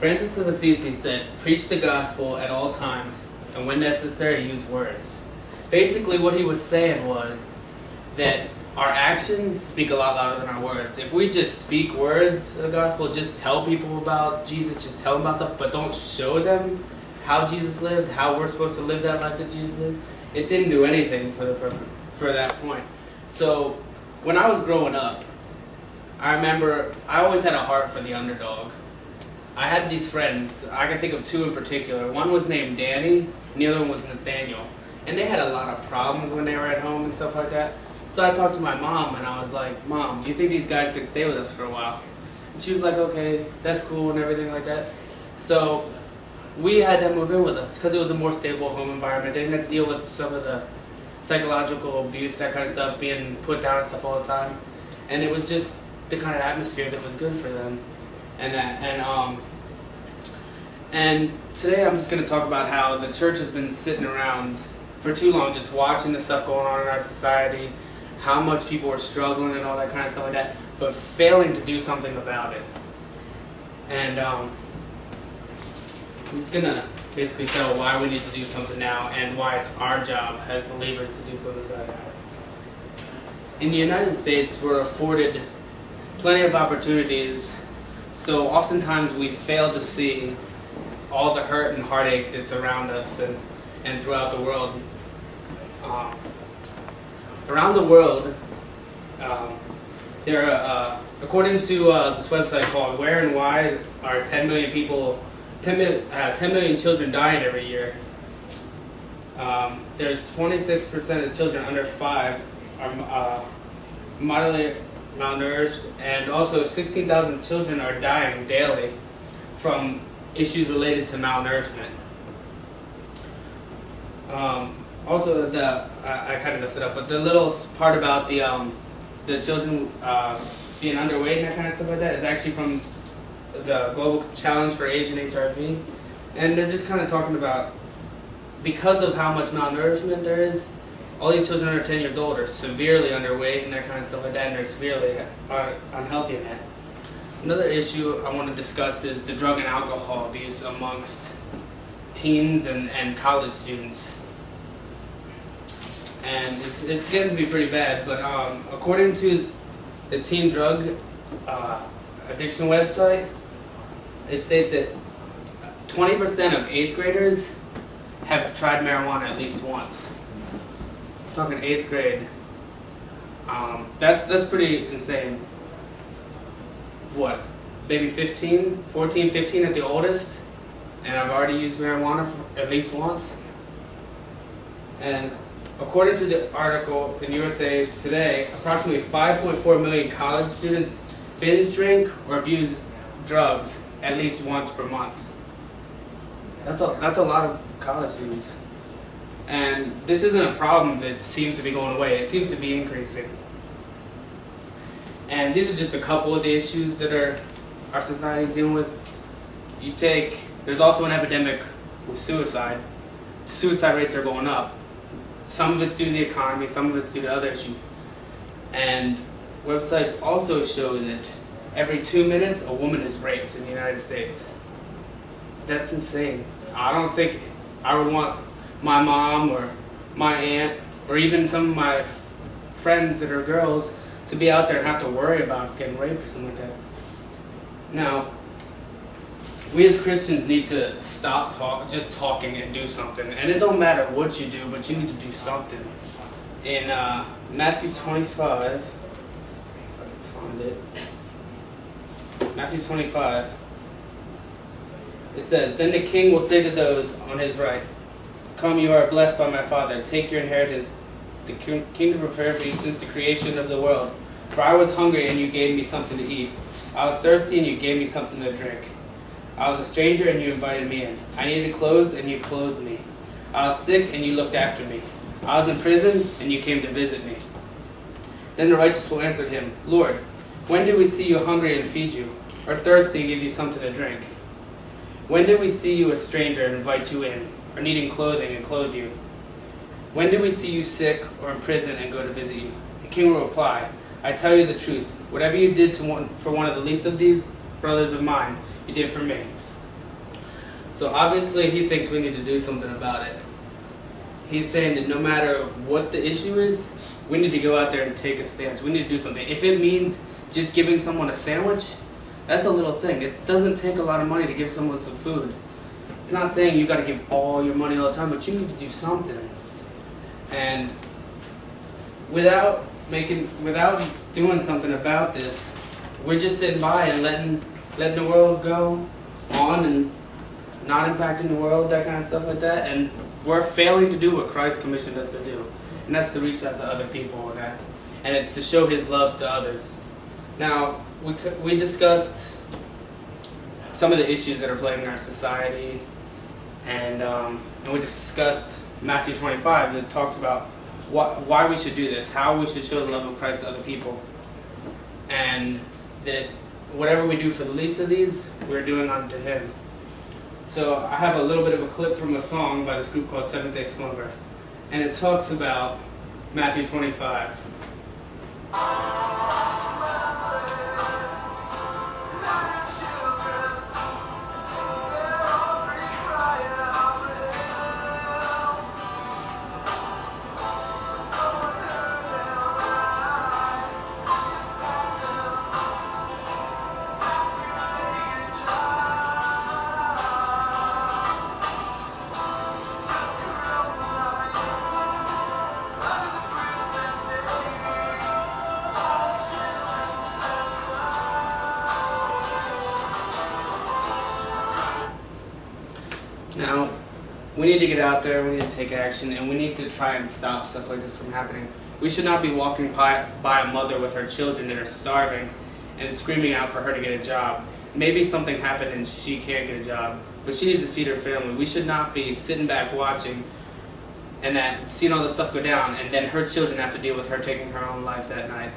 Francis of Assisi said, "Preach the gospel at all times, and when necessary, use words." Basically, what he was saying was that our actions speak a lot louder than our words. If we just speak words of the gospel, just tell people about Jesus, just tell them about stuff, but don't show them how Jesus lived, how we're supposed to live that life that Jesus lived, it didn't do anything for that point. So when I was growing up, I remember I always had a heart for the underdog. I had these friends, I can think of two in particular. One was named Danny, and the other one was Nathaniel. And they had a lot of problems when they were at home and stuff like that. So I talked to my mom, and I was like, "Mom, do you think these guys could stay with us for a while?" And she was like, "Okay, that's cool," and everything like that. So we had them move in with us because it was a more stable home environment. They didn't have to deal with some of the psychological abuse, that kind of stuff, being put down and stuff all the time. And it was just the kind of atmosphere that was good for them. And today I'm just going to talk about how the church has been sitting around for too long just watching the stuff going on in our society, how much people are struggling and all that kind of stuff like that, but failing to do something about it. And I'm just going to basically tell why we need to do something now and why it's our job as believers to do something about it. In the United States, we're afforded plenty of opportunities, so oftentimes we fail to see all the hurt and heartache that's around us and throughout the world. Around the world, there are, according to this website called Where and Why, are 10 million people, 10 million children dying every year. There's 26% of children under 5 are moderately malnourished, and also 16,000 children are dying daily from issues related to malnourishment. Also, I kind of messed it up, but the little part about the children being underweight and that kind of stuff like that is actually from the Global Challenge for AIDS and HIV, and they're just kind of talking about, because of how much malnourishment there is, all these children under 10 years old are severely underweight and that kind of stuff like that, and they're severely unhealthy in that. Another issue I want to discuss is the drug and alcohol abuse amongst teens and college students. And it's getting to be pretty bad, but according to the Teen Drug Addiction website, it states that 20% of 8th graders have tried marijuana at least once. I'm talking 8th grade. That's pretty insane. What, maybe 14, 15 at the oldest, and I've already used marijuana at least once. And according to the article in USA Today, approximately 5.4 million college students binge drink or abuse drugs at least once per month. That's a lot of college students. And this isn't a problem that seems to be going away. It seems to be increasing. And these are just a couple of the issues that our society is dealing with. There's also an epidemic with suicide. Suicide rates are going up. Some of it's due to the economy, some of it's due to other issues. And websites also show that every 2 minutes a woman is raped in the United States. That's insane. I don't think I would want my mom or my aunt or even some of my friends that are girls to be out there and have to worry about getting raped or something like that. Now, we as Christians need to stop just talking and do something. And it don't matter what you do, but you need to do something. In Matthew 25, if I can find it. Matthew 25, it says, "Then the king will say to those on his right, 'Come, you are blessed by my Father. Take your inheritance, the kingdom prepared for you since the creation of the world. For I was hungry, and you gave me something to eat. I was thirsty, and you gave me something to drink. I was a stranger, and you invited me in. I needed clothes, and you clothed me. I was sick, and you looked after me. I was in prison, and you came to visit me.' Then the righteous will answer him, 'Lord, when did we see you hungry and feed you, or thirsty and give you something to drink? When did we see you a stranger and invite you in, or needing clothing and clothe you? When did we see you sick or in prison and go to visit you?' The king will reply, 'I tell you the truth, whatever you did for one of the least of these brothers of mine, you did for me.' So obviously he thinks we need to do something about it. He's saying that no matter what the issue is, we need to go out there and take a stance. We need to do something. If it means just giving someone a sandwich, that's a little thing. It doesn't take a lot of money to give someone some food. It's not saying you got to give all your money all the time, but you need to do something. And without doing something about this, we're just sitting by and letting the world go on and not impacting the world, that kind of stuff like that. And we're failing to do what Christ commissioned us to do, and that's to reach out to other people and it's to show His love to others. Now, we discussed some of the issues that are plaguing our society, and we discussed Matthew 25 that talks about why we should do this, how we should show the love of Christ to other people, and that whatever we do for the least of these, we're doing unto Him. So I have a little bit of a clip from a song by this group called Seventh Day Slumber, and it talks about Matthew 25. Now, we need to get out there, we need to take action, and we need to try and stop stuff like this from happening. We should not be walking by a mother with her children that are starving and screaming out for her to get a job. Maybe something happened and she can't get a job, but she needs to feed her family. We should not be sitting back watching and seeing all this stuff go down, and then her children have to deal with her taking her own life that night.